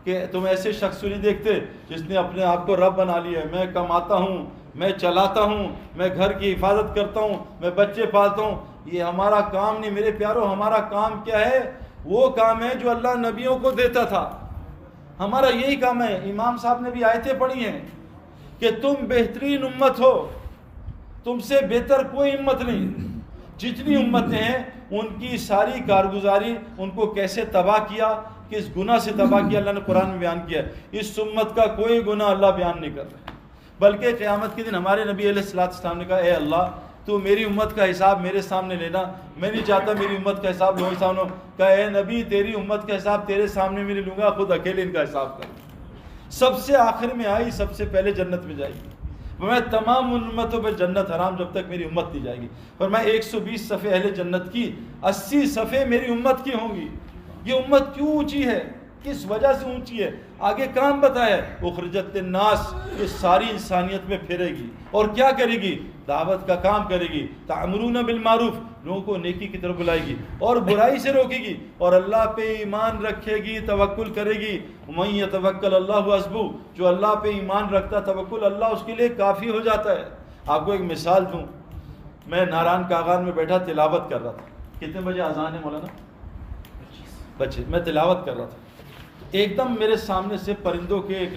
کہ تم ایسے شخص کو نہیں دیکھتے جس نے اپنے آپ کو رب بنا لیا ہے، میں کماتا ہوں، میں چلاتا ہوں، میں گھر کی حفاظت کرتا ہوں، میں بچے پالتا ہوں، یہ ہمارا کام نہیں میرے پیارو۔ ہمارا کام کیا ہے؟ وہ کام ہے جو اللہ نبیوں کو دیتا تھا، ہمارا یہی کام ہے۔ امام صاحب نے بھی آیتیں پڑھی ہیں کہ تم بہترین امت ہو، تم سے بہتر کوئی امت نہیں۔ جتنی امتیں ہیں ان کی ساری کارگزاری، ان کو کیسے تباہ کیا، کس گناہ سے تباہ کیا، اللہ نے قرآن میں بیان کیا ہے۔ اس امت کا کوئی گناہ اللہ بیان نہیں کر رہا، بلکہ قیامت کے دن ہمارے نبی علیہ السلام نے کہا اے اللہ تو میری امت کا حساب میرے سامنے لینا، میں نہیں چاہتا میری امت کا حساب لوگوں کے سامنے۔ کہا اے نبی تیری امت کا حساب تیرے سامنے میں نہیں لوں گا، خود اکیلے ان کا حساب کر۔ سب سے آخر میں آئی، سب سے پہلے جنت میں جائے گی۔ میں تمام امتوں پہ جنت حرام جب تک میری امت نہیں جائے گی۔ اور میں 120 صفحے اہل جنت کی، 80 صفحے میری امت کی ہوں گی۔ یہ امت کیوں اونچی ہے، کس وجہ سے اونچی ہے، آگے کام بتایا ہے۔ اخرجت للناس، یہ ساری انسانیت میں پھرے گی اور کیا کرے گی؟ دعوت کا کام کرے گی، تأمرون بالمعروف، لوگوں کو نیکی کی طرف بلائے گی اور برائی سے روکے گی، اور اللہ پہ ایمان رکھے گی، توکل کرے گی۔ وَمَن يَتَوَكَّلْ اللَّهُ حَسْبُهُ، جو اللہ پہ ایمان رکھتا توکل اللہ اس کے لیے کافی ہو جاتا ہے۔ آپ کو ایک مثال دوں، میں ناران کاغان میں بیٹھا تلاوت کر رہا تھا۔ کتنے بجے اذان ہے مولانا؟ 25 میں تلاوت کر رہا تھا، ایک دم میرے سامنے سے پرندوں کے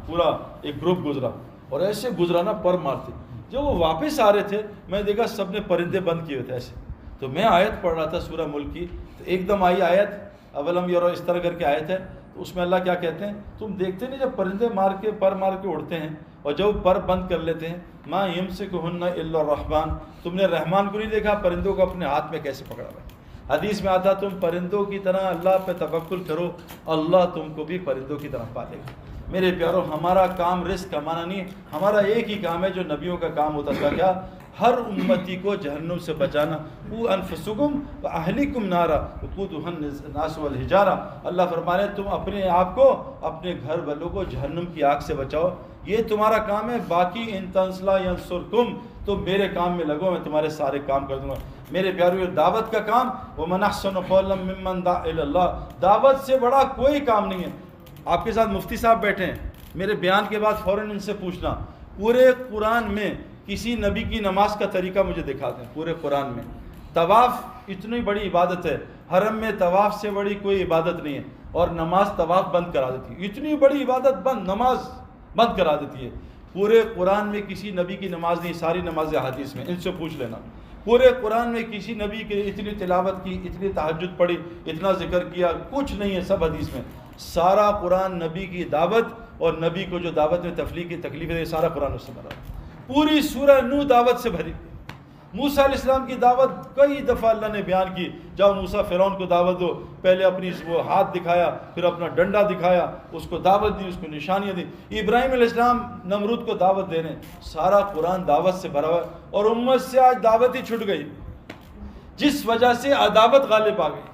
پورا ایک گروپ گزرا، اور ایسے گزرانا پر مارتے۔ جب وہ واپس آ رہے تھے میں دیکھا سب نے پرندے بند کیے ہوئے تھے ایسے، تو میں آیت پڑھ رہا تھا سورہ ملک کی، تو ایک دم آئی آیت اولم یرو، اس طرح کر کے آیت ہے، تو اس میں اللہ کیا کہتے ہیں، تم دیکھتے نہیں جب پرندے پر مار کے اڑتے ہیں اور جب پر بند کر لیتے ہیں، ما یمسکہن الا الرحمن، تم نے رحمان کو نہیں دیکھا پرندوں کو اپنے ہاتھ میں کیسے پکڑا ہوا ہے۔ حدیث میں آتا تم پرندوں کی طرح اللہ پہ توکل کرو، اللہ تم کو بھی پرندوں کی طرح پالے گا۔ میرے پیارو ہمارا کام رزق کمانا نہیں، ہمارا ایک ہی کام ہے جو نبیوں کا کام ہوتا تھا، کیا؟ ہر امتی کو جہنم سے بچانا۔ قوا انفسکم واہلکم نارا وقودها الناس والحجارہ، اللہ فرمانے تم اپنے آپ کو، اپنے گھر والوں کو جہنم کی آگ سے بچاؤ، یہ تمہارا کام ہے۔ باقی ان تنصلا ینصرکم، تو میرے کام میں لگو، میں تمہارے سارے کام کر دوں گا۔ میرے پیارو یہ دعوت کا کام، وَمَنْ أَحْسَنُ قَوْلًا مِّمَّنْ دَعَا إِلَى اللَّهِ، دعوت سے بڑا کوئی کام نہیں ہے۔ آپ کے ساتھ مفتی صاحب بیٹھے ہیں، میرے بیان کے بعد فوراً ان سے پوچھنا پورے قرآن میں کسی نبی کی نماز کا طریقہ مجھے دکھا دیں۔ پورے قرآن میں طواف اتنی بڑی عبادت ہے، حرم میں طواف سے بڑی کوئی عبادت نہیں ہے، اور نماز طواف بند کرا دیتی ہے، اتنی بڑی عبادت نماز بند کرا دیتی ہے۔ پورے قرآن میں کسی نبی کی نماز نہیں، ساری نمازیں حدیث میں، ان سے پوچھ لینا۔ پورے قرآن میں کسی نبی کے اتنی تلاوت کی، اتنی تہجد پڑھی، اتنا ذکر کیا، کچھ نہیں ہے، سب حدیث میں۔ سارا قرآن نبی کی دعوت اور نبی کو جو دعوت میں تکلیف ہے، سارا قرآن اس سے بھرا۔ پوری سورہ نوح دعوت سے بھری۔ موسیٰ علیہ السلام کی دعوت کئی دفعہ اللہ نے بیان کی، جاؤ موسیٰ فرعون کو دعوت دو، پہلے اپنی وہ ہاتھ دکھایا، پھر اپنا ڈنڈا دکھایا، اس کو دعوت دی، اس کو نشانیاں دی۔ ابراہیم علیہ السلام نمرود کو دعوت دینے، سارا قرآن دعوت سے بھرا ہوا ہے، اور امت سے آج دعوت ہی چھٹ گئی، جس وجہ سے عداوت غالب آ گئی،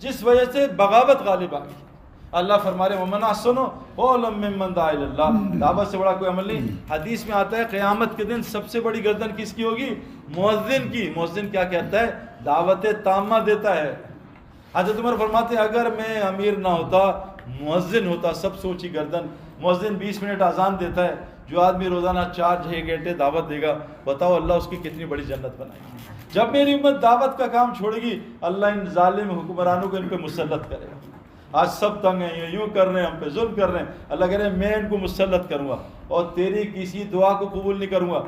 جس وجہ سے بغاوت غالب آ گئی۔ اللہ فرما رہے وَمَنْ أَحْسَنُ قَوْلًا مِّمَّنْ دَعَا إِلَى اللَّهِ، دعوت سے بڑا کوئی عمل نہیں۔ حدیث میں آتا ہے قیامت کے دن سب سے بڑی گردن کس کی ہوگی؟ مؤذن کی۔ مؤذن کیا کہتا ہے؟ دعوت تامہ دیتا ہے۔ حضرت عمر فرماتے ہیں اگر میں امیر نہ ہوتا، مؤذن ہوتا، سب سے اونچی گردن مؤذن 20 منٹ اذان دیتا ہے، جو آدمی روزانہ 4-6 گھنٹے دعوت دے گا، بتاؤ اللہ اس کی کتنی بڑی جنت بنائے گی۔ جب میری امت دعوت کا کام چھوڑے گی، اللہ ان ظالم حکمرانوں کو ان پہ مسلط کرے گا۔ آج سب تنگ ہیں، یہ یوں کر رہے ہیں، ہم پہ ظلم کر رہے ہیں، اللہ کہہ رہے ہیں میں ان کو مسلط کروں گا اور تیری کسی دعا کو قبول نہیں کروں گا۔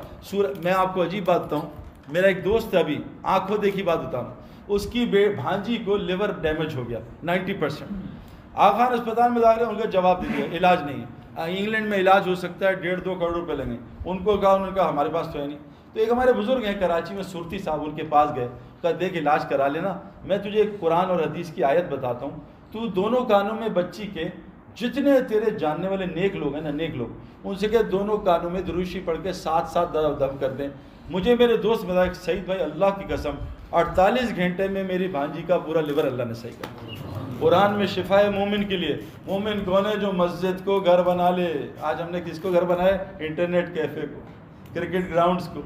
میں آپ کو عجیب بات بتاؤں، میرا ایک دوست ہے، ابھی آنکھوں دیکھی بات بتاؤں، اس کی بھانجی کو لیور ڈیمیج ہو گیا 90%۔ آغا خان اسپتال میں داخل ہے، ان کا جواب دے دیا علاج نہیں ہے، انگلینڈ میں علاج ہو سکتا ہے 1.5-2 کروڑ روپے لگیں گے۔ ان کو کہا، انہوں نے کہا ہمارے پاس تو ہے نہیں۔ تو ایک ہمارے بزرگ ہیں کراچی میں، صورتی صاحب، ان کے پاس گئے، کہا دیکھ علاج کرا لینا، میں تجھے ایک قرآن اور حدیث کی آیت بتاتا ہوں، تو دونوں کانوں میں بچی کے جتنے تیرے جاننے والے نیک لوگ ہیں نا، نیک لوگ، ان سے کہ دونوں کانوں میں دروشی پڑھ کے 7 دم کر دیں۔ مجھے میرے دوست بتایا کہ سعید بھائی اللہ کی قسم 48 گھنٹے میں میری بھانجی کا پورا لیور اللہ نے صحیح کر۔ قرآن میں شفا ہے مومن کے لیے۔ مومن کون ہے؟ جو مسجد کو گھر بنا لے۔ آج ہم نے کس کو گھر بنایا؟ انٹرنیٹ کیفے کو، کرکٹ گراؤنڈز کو،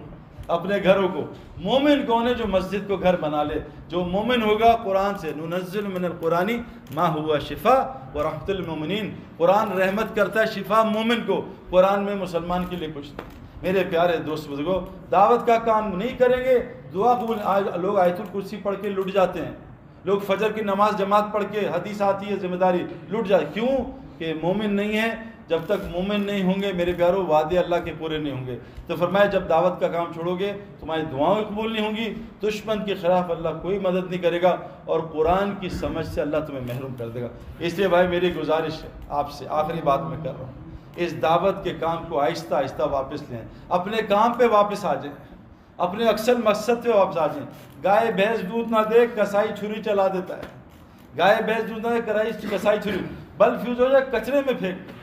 اپنے گھروں کو۔ مومن کون ہے؟ جو مسجد کو گھر بنا لے۔ جو مومن ہوگا قرآن سے، ننزل من القرآن ما ہوا شفا ورحمۃ للمؤمنین، قرآن رحمت کرتا ہے شفا مومن کو، قرآن میں مسلمان کے لیے کچھ نہیں۔ میرے پیارے دوست بزرگوں، دعوت کا کام نہیں کریں گے، دعا قبول۔ آج لوگ آیت الکرسی پڑھ کے لٹ جاتے ہیں، لوگ فجر کی نماز جماعت پڑھ کے، حدیث آتی ہے ذمہ داری، لٹ جاتے۔ کیوں؟ کہ مومن نہیں ہے۔ جب تک مومن نہیں ہوں گے میرے پیاروں، وعدے اللہ کے پورے نہیں ہوں گے۔ تو فرمایا جب دعوت کا کام چھوڑو گے تمہاری دعائیں قبول نہیں ہوں گی، دشمن کے خلاف اللہ کوئی مدد نہیں کرے گا، اور قرآن کی سمجھ سے اللہ تمہیں محروم کر دے گا۔ اس لیے بھائی میری گزارش ہے آپ سے، آخری بات میں کر رہا ہوں، اس دعوت کے کام کو آہستہ آہستہ واپس لیں، اپنے کام پہ واپس آ جائیں، اپنے اکثر مقصد پہ واپس آ جائیں۔ گائے بھینس دودھ نہ دے، کسائی چھری چلا دیتا ہے۔ گائے بھینس دودھ نہ دے، کسائی چھری، بلب فیوز ہو جائے کچرے میں پھینک۔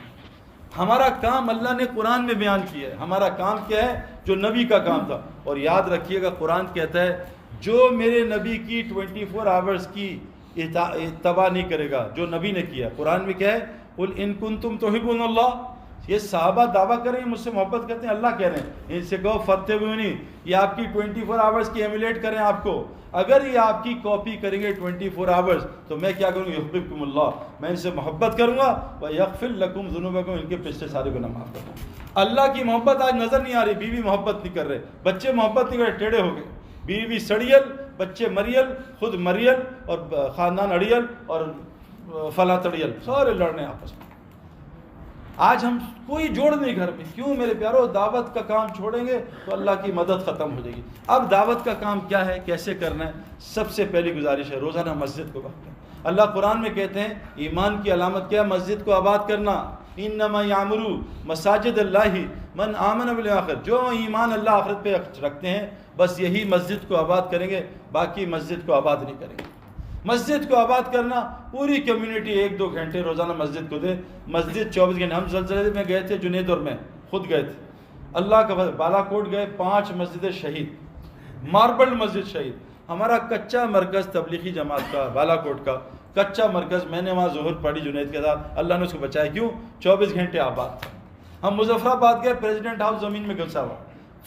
ہمارا کام اللہ نے قرآن میں بیان کیا ہے، ہمارا کام کیا ہے؟ جو نبی کا کام تھا۔ اور یاد رکھیے گا قرآن کہتا ہے جو میرے نبی کی 24 آورز کی اتباع نہیں کرے گا، جو نبی نے کیا۔ قرآن میں کیا ہے؟ قل ان کنتم تحبون اللہ۔ یہ صحابہ دعویٰ کریں مجھ سے محبت کرتے ہیں، اللہ کہہ رہے ہیں ان سے کہو فتبعونی، یہ آپ کی 24 آورز کی ایمولیٹ کریں آپ کو۔ اگر یہ آپ کی کاپی کریں گے 24 آورز تو میں کیا کروں گا؟ یحببکم اللہ، میں ان سے محبت کروں گا، ویغفر لکم ذنوبکم، ان کے پچھلے سارے گناہ معاف کروں گا۔ اللہ کی محبت آج نظر نہیں آ رہی، بیوی محبت نہیں کر رہے، بچے محبت نہیں کر رہے، ٹیڑھے ہو گئے، بیوی سڑیل، بچے مریل، خود مریل، اور خاندان اڑیل، اور فلاں تڑیل، سارے لڑنے آپس میں۔ آج ہم کوئی جوڑ نہیں گھر میں۔ کیوں میرے پیارو؟ دعوت کا کام چھوڑیں گے تو اللہ کی مدد ختم ہو جائے گی۔ اب دعوت کا کام کیا ہے، کیسے کرنا ہے؟ سب سے پہلی گزارش ہے روزانہ مسجد کو وقت دیں۔ اللہ قرآن میں کہتے ہیں ایمان کی علامت کیا ہے؟ مسجد کو آباد کرنا۔ انما یعمر مساجد اللہ من آمن بالآخر، جو ایمان اللہ آخرت پہ رکھتے ہیں بس یہی مسجد کو آباد کریں گے، باقی مسجد کو آباد نہیں کریں گے۔ مسجد کو آباد کرنا، پوری کمیونٹی 1-2 گھنٹے روزانہ مسجد کو دے۔ مسجد 24 گھنٹے۔ ہم زلزلے میں گئے تھے جنید اور میں خود گئے تھے، اللہ کا فضل، بالا کوٹ گئے، 5 مسجدیں شہید، ماربل مسجد شہید۔ ہمارا کچا مرکز تبلیغی جماعت کا، بالا کوٹ کا کچا مرکز، میں نے وہاں ظہر پڑھی جنید کے ساتھ، اللہ نے اس کو بچایا۔ کیوں؟ 24 گھنٹے آباد تھا۔ ہم مظفر آباد گئے، پریزیڈنٹ ہاؤس زمین میں گھسا ہوا،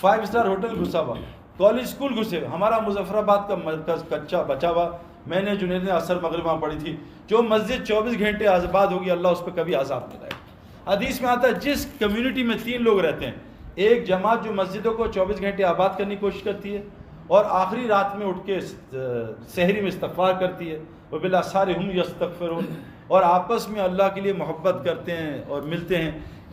5 اسٹار ہوٹل گھسا ہوا، کالج اسکول گھسے۔ ہمارا مظفر آباد کا مرکز کچا بچا ہوا۔ میں نے جنید نے عصر مغرب وہاں پڑھی تھی۔ جو مسجد 24 گھنٹے آباد ہوگی اللہ اس پہ کبھی عذاب نہیں لائے گا۔ حدیث میں آتا ہے جس کمیونٹی میں 3 لوگ رہتے ہیں، ایک جماعت جو مسجدوں کو 24 گھنٹے آباد کرنے کی کوشش کرتی ہے اور آخری رات میں اٹھ کے سحری میں استغفار کرتی ہے، وبالاسحار هم یستغفرون، اور آپس میں اللہ کے لیے محبت کرتے ہیں اور ملتے ہیں،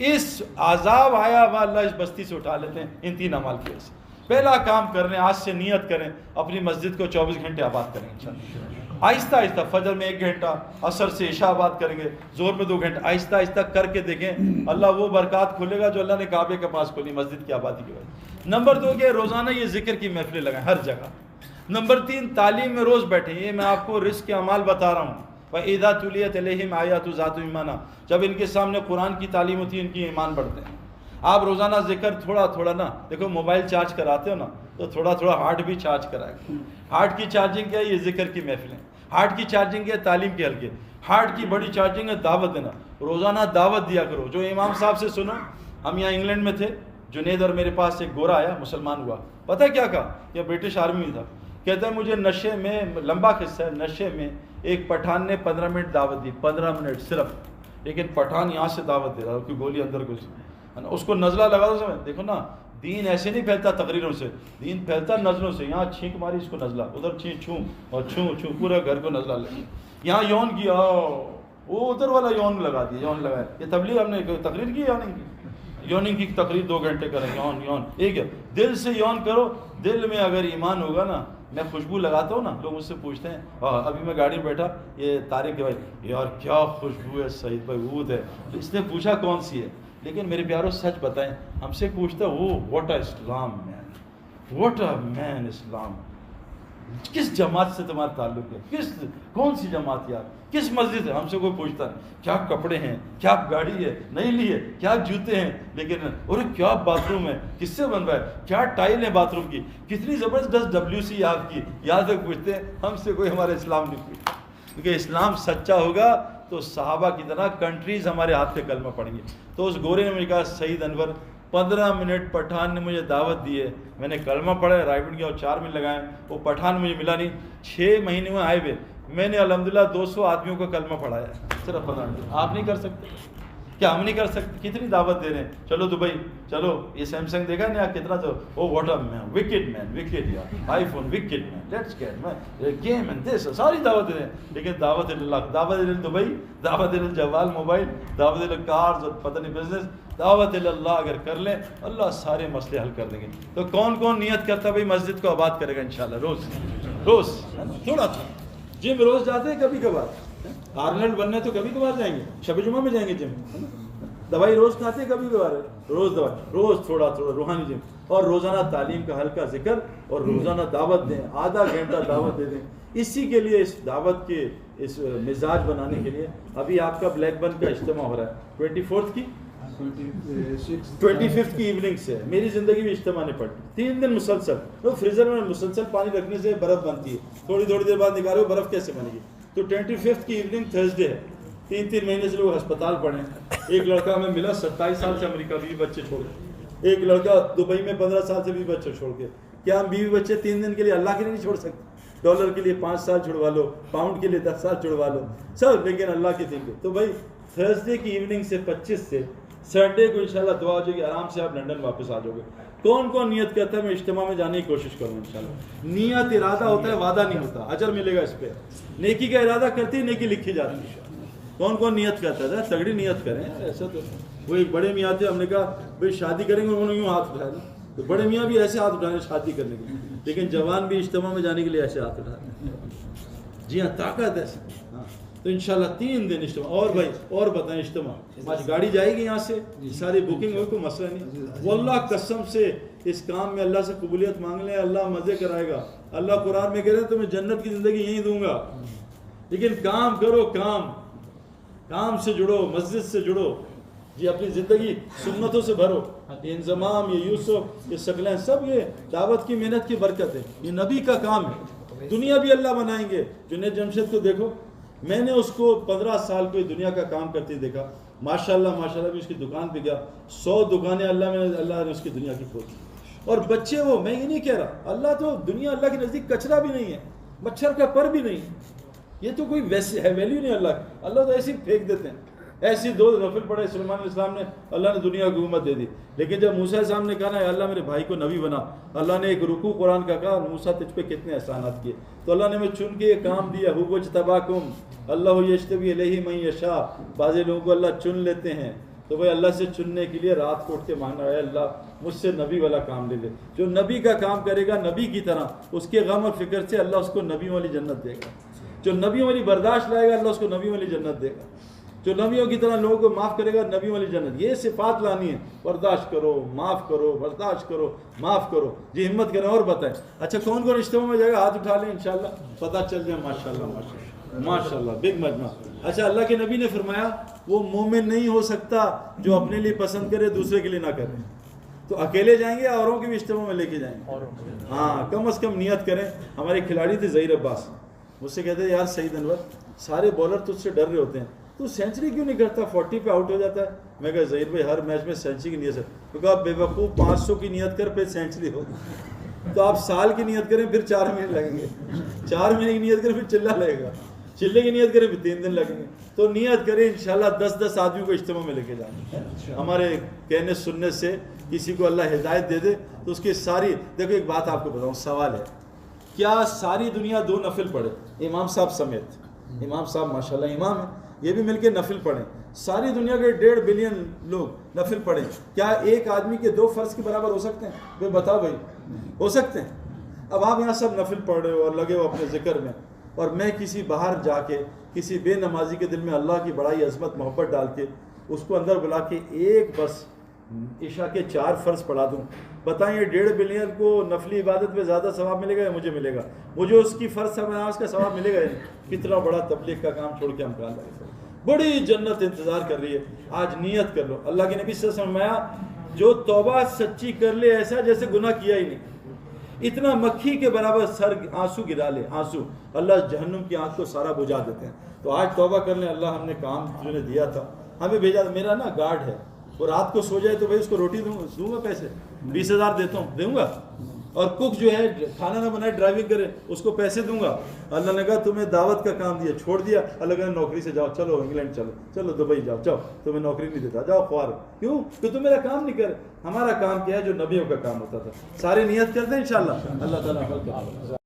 اس عذاب آیا ہوا اللہ اس بستی سے اٹھا لیتے ہیں ان 3 اعمال کی وجہ سے۔ پہلا کام کرنے، آج سے نیت کریں، اپنی مسجد کو 24 گھنٹے آباد کریں انشاءاللہ۔ آہستہ آہستہ فجر میں 1 گھنٹہ، عصر سے عشاء آباد کریں گے، ظہر میں 2 گھنٹے، آہستہ آہستہ کر کے دیکھیں اللہ وہ برکات کھولے گا جو اللہ نے کعبے کے پاس کھولی مسجد کی آبادی کی وجہ۔ نمبر 2 کہ روزانہ یہ ذکر کی محفلیں لگائیں ہر جگہ۔ نمبر 3 تعلیم میں روز بیٹھیں۔ یہ میں آپ کو رزق کے اعمال بتا رہا ہوں۔ وَإِذَا تُلِيَتْ عَلَيْهِمْ آيَاتُ ذَاتُ ایمانًا، جب ان کے سامنے قرآن کی تعلیم ہوتی ہے ان کی ایمان بڑھتے ہیں۔ آپ روزانہ ذکر تھوڑا تھوڑا نا، دیکھو موبائل چارج کراتے ہو نا تو تھوڑا تھوڑا ہارٹ بھی چارج کرائے گا۔ ہارٹ کی چارجنگ کیا ہے؟ یہ ذکر کی محفلیں۔ ہارٹ کی چارجنگ کیا ہے؟ تعلیم کے حلقے۔ ہارٹ کی بڑی چارجنگ ہے دعوت دینا، روزانہ دعوت دیا کرو۔ جو امام صاحب سے سنو، ہم یہاں انگلینڈ میں تھے، جنید اور میرے پاس ایک گورا آیا، مسلمان ہوا، پتہ کیا کہا؟ یہ برٹش آرمی میں تھا، کہتا ہے مجھے نشے میں، لمبا قصہ ہے، نشے میں ایک پٹھان نے 15 منٹ دعوت دی، 15 منٹ صرف، لیکن پٹھان یہاں سے دعوت دے رہا ہے کہ گولی اندر گھس ہے نا, اس کو نزلہ لگا دو. سمجھ دیکھو نا, دین ایسے نہیں پھیلتا تقریروں سے, دین پھیلتا نزلوں سے. یہاں چھینک ماری اس کو نزلہ, ادھر چھوں اور چھوں پورے گھر کو نزلہ لگی. یہاں یون کیا, وہ ادھر والا یون لگا دیا, یون لگایا. یہ تبلیغ ہم نے تقریر کی یوننگ کی, یوننگ کی تقریر 2 گھنٹے کریں. یون ایک ہے, دل سے یون کرو. دل میں اگر ایمان ہوگا نا, میں خوشبو لگاتا ہوں نا, لوگ مجھ سے پوچھتے ہیں, ابھی میں گاڑی میں بیٹھا, یہ طارق کے بھائی یار کیا خوشبو ہے سعید بھائی, عود ہے. اس نے پوچھا کون سی ہے, لیکن میرے پیاروں سچ بتائیں, ہم سے پوچھتا وہ what a Islam main, what a مین اسلام. کس جماعت سے تمہارا تعلق ہے, کون سی جماعت یار, کس مسجد ہے. ہم سے کوئی پوچھتا ہے کیا کپڑے ہیں, کیا گاڑی ہے نہیں لی ہے, کیا جوتے ہیں, لیکن اور کیا باتھ روم ہے, کس سے بنوا ہے, کیا ٹائل ہے باتھ روم کی, کتنی زبردست WC آپ کی, یاد تک پوچھتے ہیں. ہم سے کوئی ہمارا اسلام نہیں پوچھتا, کیونکہ اسلام سچا ہوگا تو صحابہ کی طرح کنٹریز ہمارے ہاتھ پہ کلمہ پڑیں گے. تو اس گورے نے مجھے کہا سعید انور 15 منٹ پٹھان نے مجھے دعوت دی ہے, میں نے کلمہ پڑھا, رائبٹ گیا اور 4 منٹ لگائے, وہ پٹھان مجھے ملا نہیں. 6 مہینے میں آئے ہوئے میں نے الحمدللہ 200 آدمیوں کو کلمہ پڑھایا صرف 15 منٹ. آپ نہیں کر سکتے کیا, ہم نہیں کر سکتے؟ کتنی دعوت دے رہے ہیں, چلو دبئی, چلو یہ سیمسنگ دیکھا نا کتنا, تو oh what a man, wicket man, wicket یار, iPhone wicket man, let's get man game and this, ساری دعوت دے رہے ہیں. لیکن دعوت اللہ, دعوت دبئی, دعوت جوال موبائل, دعوت کارز اور پتہ نہیں بزنس, دعوت اللہ اگر کر لیں اللہ سارے مسئلے حل کر دیں گے. تو کون کون نیت کرتا بھائی مسجد کو آباد کرے گا انشاءاللہ, روز تھوڑا تھوڑا. جم روز جاتے ہیں کبھی کبھار, آرنلڈ بننے تو کبھی کبھار جائیں گے, شب جمعہ میں جائیں گے جم. دوائی روز کھاتے ہیں کبھی کبھار, روز دوائی, روز تھوڑا تھوڑا روحانی جم. اور روزانہ تعلیم کا ہلکا ذکر, اور روزانہ دعوت دیں, آدھا گھنٹہ دعوت دے دیں. اسی کے لیے اس دعوت کے اس مزاج بنانے کے لیے ابھی آپ کا بلیک بن کا اجتماع ہو رہا ہے 24 کی 25 کی ایوننگ سے. میری زندگی میں اجتماع نہیں پڑتی, 3 دن مسلسل. تو فریزر میں مسلسل پانی رکھنے سے برف بنتی ہے, تھوڑی دیر بعد نکالو, برف کیسے بنے گی. تو 25 کی ایوننگ تھرسڈے ہے. 3 مہینے سے لوگ ہسپتال پڑے. ایک لڑکا ہمیں ملا 27 سال سے امریکہ, بیوی بچے چھوڑ کے. ایک لڑکا دبئی میں 15 سال سے بیوی بچے چھوڑ کے. کیا ہم بیوی بچے 3 دن کے لیے اللہ کے لیے نہیں چھوڑ سکتے؟ ڈالر کے لیے 5 سال چھڑوا لو, پاؤنڈ کے لیے 10 سال چھڑوا لو سب, لیکن اللہ کے دن کے. تو بھائی تھرسڈے کی ایوننگ سے 25 سے سنڈے کو انشاءاللہ دعا ہو جائے گی, آرام سے آپ لنڈن واپس آ جاؤ گے. کون کون نیت کرتا ہے میں اجتماع میں جانے کی کوشش کروں انشاءاللہ. نیت ارادہ ہوتا ہے, وعدہ نہیں ہوتا, اجر ملے گا اس پہ. نیکی کا ارادہ کرتے ہی نیکی لکھی جاتی ہے. کون کون نیت کرتا ہے, تگڑی نیت کریں. ایسا تو وہ ایک بڑے میاں تھے, ہم نے کہا بھائی شادی کریں گے, انہوں نے یوں ہاتھ اٹھایا نا. تو بڑے میاں بھی ایسے ہاتھ اٹھانے شادی کرنے کے, لیکن جوان بھی اجتماع میں جانے کے لیے ایسے ہاتھ اٹھاتے. جی ہاں, طاقت ہے. تو انشاءاللہ 3 دن اجتماع. اور بھائی اور بتائیں, اجتماع آج گاڑی جائے گی یہاں سے, ساری بکنگ ہوئی, کوئی مسئلہ نہیں. واللہ قسم سے اس کام میں اللہ سے قبولیت مانگ لیں, اللہ مزے کرائے گا. اللہ قرآن میں کہہ رہے ہیں تمہیں جنت کی زندگی یہیں دوں گا, لیکن کام کرو, کام سے جڑو, مسجد سے جڑو. جی اپنی زندگی سنتوں سے بھرو. یہ انضمام, یہ یوسف, یہ شکلیں, سب یہ دعوت کی محنت کی برکت ہے. یہ نبی کا کام ہے. دنیا بھی اللہ بنائیں گے. جنید جمشید کو دیکھو, میں نے اس کو 15 سال کو دنیا کا کام کرتے دیکھا. ماشاءاللہ بھی اس کی دکان پہ گیا, 100 دکانیں اللہ نے اس کی دنیا کی کھولی. اور بچے وہ, میں یہ نہیں کہہ رہا, اللہ تو دنیا اللہ کے نزدیک کچرا بھی نہیں ہے, مچھر کا پر بھی نہیں. یہ تو کوئی ویسی ہے ویلیو نہیں اللہ کی. اللہ تو ایسی پھینک دیتے ہیں. ایسی 2 نفل پڑھے سلیمان علیہ السلام نے, اللہ نے دنیا کو حکومت دے دی. لیکن جب موسیٰ علیہ السلام نے کہا نا اللہ میرے بھائی کو نبی بنا, اللہ نے ایک رکوع قرآن کا کہا, موسیٰ تجھ پہ کتنے احسانات کیے. تو اللہ نے ہمیں چن کے یہ کام دیا. هو اجتباکم اللہ یجتبی الیہ من یشاء. بعض لوگوں کو اللہ چن لیتے ہیں. تو بھائی اللہ سے چننے کے لیے رات کو اٹھ کے مانگنا ہے, اللہ مجھ سے نبی والا کام لے لے. جو نبی کا کام کرے گا نبی کی طرح, اس کے غم اور فکر سے اللہ اس کو نبی والی جنت دے گا. جو نبیوں والی برداشت لائے گا اللہ اس کو نبی والی جنت دے گا. جو نبیوں کی طرح لوگوں کو معاف کرے گا نبی والی جنت. یہ صفات لانی ہے, برداشت کرو, معاف کرو, برداشت کرو, معاف کرو. جی ہمت کریں. اور بتائیں اچھا کون کون اجتماع میں جائے گا, ہاتھ اٹھا لیں انشاءاللہ, پتہ چل جائے. ماشاءاللہ بگ مجمع. اچھا اللہ کے نبی نے فرمایا وہ مومن نہیں ہو سکتا جو اپنے لیے پسند کرے دوسرے کے لیے نہ کرے. تو اکیلے جائیں گے, اوروں کے بھی اجتماع میں لے کے جائیں گے. ہاں کم از کم نیت کریں. ہمارے کھلاڑی تھے ظہیر عباس, مجھ سے کہتے ہیں یار سعید انور سارے بولر تجھ سے ڈر رہے ہوتے ہیں, تو سینچری کیوں نہیں کرتا, 40 پہ آؤٹ ہو جاتا ہے. میں کہا ظہیر بھائی ہر میچ میں سینچری کی نیت ہے. تو کہا بے وقوف 500 کی نیت کر پھر سینچری ہو. تو آپ سال کی نیت کریں پھر 4 مہینے لگیں گے, 4 مہینے کی نیت کریں پھر چلا لگے گا. چلے کی نیت کریں بھی 3 دن لگیں گے. تو نیت کریں انشاءاللہ 10 آدمیوں کو اجتماع میں لے کے جائیں. ہمارے کہنے سننے سے کسی کو اللہ ہدایت دے دے تو اس کی ساری. دیکھو ایک بات آپ کو بتاؤں, سوال ہے, کیا ساری دنیا 2 نفل پڑھے, امام صاحب سمیت, امام صاحب ماشاءاللہ امام ہیں, یہ بھی مل کے نفل پڑھیں, ساری دنیا کے 1.5 بلین لوگ نفل پڑھیں, کیا ایک آدمی کے 2 فرض کے برابر ہو سکتے ہیں؟ بھائی بتاؤ بھائی, ہو سکتے ہیں؟ اب آپ یہاں سب نفل پڑھ رہے ہو اور لگے ہو اپنے ذکر میں, اور میں کسی باہر جا کے کسی بے نمازی کے دل میں اللہ کی بڑائی عظمت محبت ڈال کے اس کو اندر بلا کے ایک بس عشاء کے 4 فرض پڑھا دوں, بتائیں یہ 1.5 بلین کو نفلی عبادت میں زیادہ ثواب ملے گا یا مجھے ملے گا؟ مجھے اس کی فرض نماز کا ثواب ملے گا. کتنا بڑا تبلیغ کا کام چھوڑ کے ہم کہاں لگے, بڑی جنت انتظار کر رہی ہے. آج نیت کر لو. اللہ کے نبی سے فرمایا جو توبہ سچی کر لے ایسا جیسے گناہ کیا ہی نہیں, اتنا مکھی کے برابر سر آنسو گرا لے, آنسو, اللہ جہنم کی آنکھ کو سارا بجھا دیتے ہیں. تو آج توبہ کر لیں, اللہ ہم نے کام جو نے دیا تھا ہمیں بھیجا, میرا نا گارڈ ہے, وہ رات کو سو جائے تو بھائی اس کو روٹی دوں گا, پیسے 20,000 دیتا ہوں, دوں گا. اور کک جو ہے کھانا نہ بنائے ڈرائیونگ کرے اس کو پیسے دوں گا. اللہ نے کہا تمہیں دعوت کا کام دیا, چھوڑ دیا. اللہ کہا نوکری سے جاؤ, چلو انگلینڈ چلو, چلو دبئی جاؤ, جاؤ, تمہیں نوکری نہیں دیتا, جاؤ خوار. کیوں کہ تم میرا کام نہیں کرے. ہمارا کام کیا ہے جو نبیوں کا کام ہوتا تھا. سارے نیت کرتے ہیں انشاءاللہ, اللہ تعالیٰ